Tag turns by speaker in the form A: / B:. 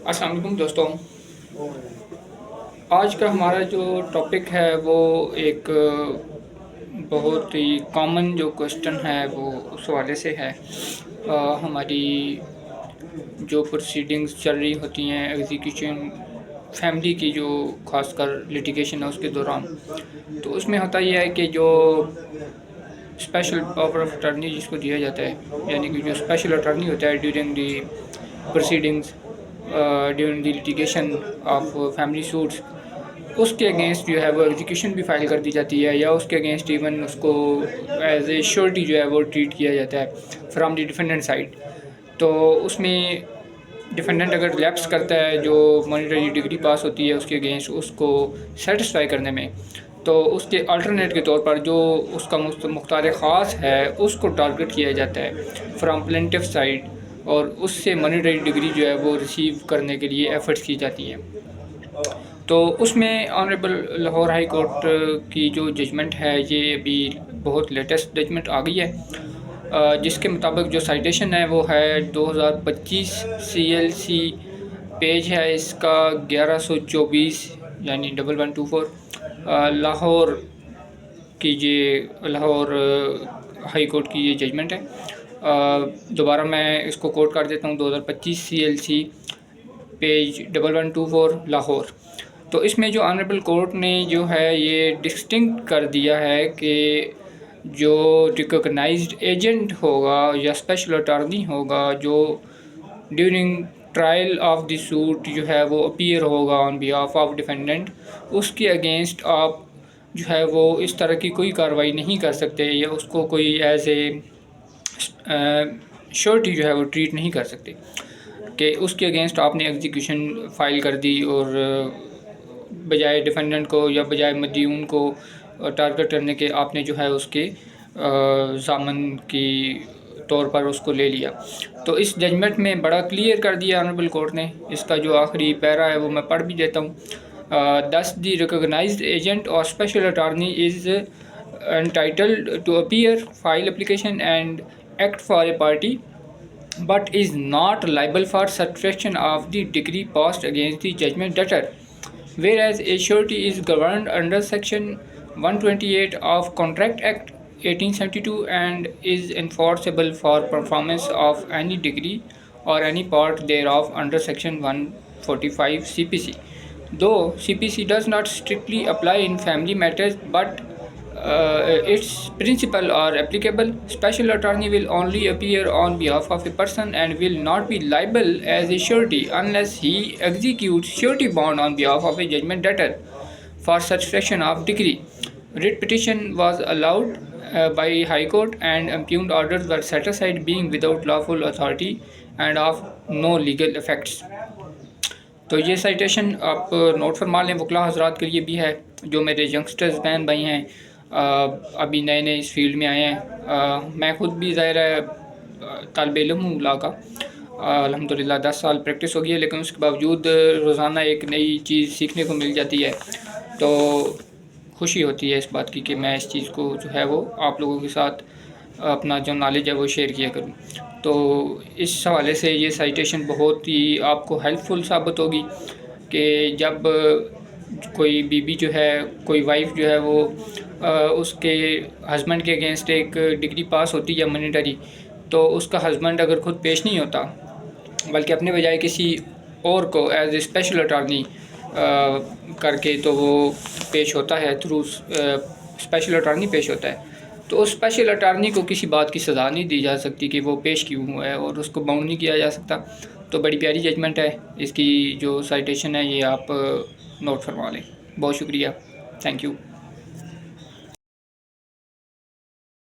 A: السلام علیکم دوستوں، آج کا ہمارا جو ٹاپک ہے وہ ایک بہت ہی کامن جو کوشچن ہے وہ اس حوالے سے ہے۔ ہماری جو پروسیڈنگز چل رہی ہوتی ہیں ایگزیکیوشن فیملی کی، جو خاص کر لیٹیگیشن ہے اس کے دوران، تو اس میں ہوتا یہ ہے کہ جو اسپیشل پاور آف اٹارنی جس کو دیا جاتا ہے، یعنی کہ جو اسپیشل اٹارنی ہوتا ہے during the proceedings during the litigation of family suits, اس کے اگینسٹ جو ہے وہ ایگزیکیوشن بھی فائل کر دی جاتی ہے، یا اس کے اگینسٹ ایون اس کو ایز اے شیورٹی جو ہے وہ ٹریٹ کیا جاتا ہے فرام دی ڈیفینڈنٹ سائڈ۔ تو اس میں ڈیفینڈنٹ اگر لیپس کرتا ہے، جو مانیٹری ڈگری پاس ہوتی ہے اس کے اگینسٹ، اس کو سیٹسفائی کرنے میں، تو اس کے الٹرنیٹ کے طور پر جو اس کا مختار خاص ہے اس کو ٹارگٹ کیا جاتا ہے فرام پلینٹف سائڈ، اور اس سے مانیٹری ڈگری جو ہے وہ ریسیو کرنے کے لیے ایفرٹس کی جاتی ہیں۔ تو اس میں آنریبل لاہور ہائی کورٹ کی جو ججمنٹ ہے، یہ ابھی بہت لیٹسٹ ججمنٹ آ گئی ہے، جس کے مطابق جو سائٹیشن ہے وہ ہے 2025 CLC پیج ہے اس کا 1124، یعنی 1124 لاہور کی لاہور ہائی کورٹ کی یہ ججمنٹ ہے۔ دوبارہ میں اس کو کوٹ کر دیتا ہوں، 2025 CLC پیج 1124 لاہور۔ تو اس میں جو آنریبل کورٹ نے جو ہے یہ ڈسٹنکٹ کر دیا ہے کہ جو ریکگنائزڈ ایجنٹ ہوگا یا اسپیشل اٹارنی ہوگا جو during trial of the suit جو ہے وہ اپیئر ہوگا آن بیہاف آف ڈیفینڈنٹ، اس کے اگینسٹ آپ جو ہے وہ اس طرح کی کوئی کارروائی نہیں کر سکتے، یا اس کو کوئی ایز اے شیورٹی جو ہے وہ ٹریٹ نہیں کر سکتے کہ اس کے اگینسٹ آپ نے ایگزیکیوشن فائل کر دی، اور بجائے ڈیفینڈنٹ کو یا بجائے مدعون کو ٹارگٹ کرنے کے آپ نے جو ہے اس کے ضامن کی طور پر اس کو لے لیا۔ تو اس ججمنٹ میں بڑا کلیئر کر دیا آنریبل کورٹ نے، اس کا جو آخری پیرا ہے وہ میں پڑھ بھی دیتا ہوں۔ Thus the recognized agent or special attorney is entitled to appear, file application and act for a party, but is not liable for subtraction of the degree passed against the judgment debtor, whereas a surety is governed under Section 128 of Contract Act 1872 and is enforceable for performance of any degree or any part thereof under Section 145 CPC. Though CPC does not strictly apply in family matters, but its principles are applicable. Special attorney will only appear on behalf of a person and will not be liable as a surety unless he executes surety bond on behalf of a judgment debtor for subtraction of degree. Writ petition was allowed by High Court and impugned orders were set aside, being without lawful authority and of no legal effects. تو یہ citation آپ note فرما لیں، وکلا حضرات کے لیے بھی ہے جو میرے ینگسٹرز بہن بھائی ہیں، ابھی نئے نئے اس فیلڈ میں آئے ہیں۔ میں خود بھی ظاہر ہے طالب علم ہوں لا کا، الحمدللہ 10 سال پریکٹس ہو گئی ہے، لیکن اس کے باوجود روزانہ ایک نئی چیز سیکھنے کو مل جاتی ہے، تو خوشی ہوتی ہے اس بات کی کہ میں اس چیز کو جو ہے وہ آپ لوگوں کے ساتھ اپنا جو نالج ہے وہ شیئر کیا کروں۔ تو اس حوالے سے یہ سائٹیشن بہت ہی آپ کو ہیلپ فل ثابت ہوگی کہ جب کوئی بیوی جو ہے، کوئی وائف جو ہے وہ اس کے ہسبینڈ کے اگینسٹ ایک ڈگری پاس ہوتی ہے مانیٹری، تو اس کا ہسبینڈ اگر خود پیش نہیں ہوتا بلکہ اپنے بجائے کسی اور کو ایز اے اسپیشل اٹارنی کر کے تو وہ پیش ہوتا ہے، تھرو اسپیشل اٹارنی پیش ہوتا ہے، تو اس اسپیشل اٹارنی کو کسی بات کی سزا نہیں دی جا سکتی کہ وہ پیش کیوں ہوا ہے، اور اس کو باؤنڈ نہیں کیا جا سکتا۔ تو بڑی پیاری ججمنٹ ہے، اس کی جو سائٹیشن ہے یہ آپ نوٹ فرما لیں۔ بہت شکریہ، تھینک یو۔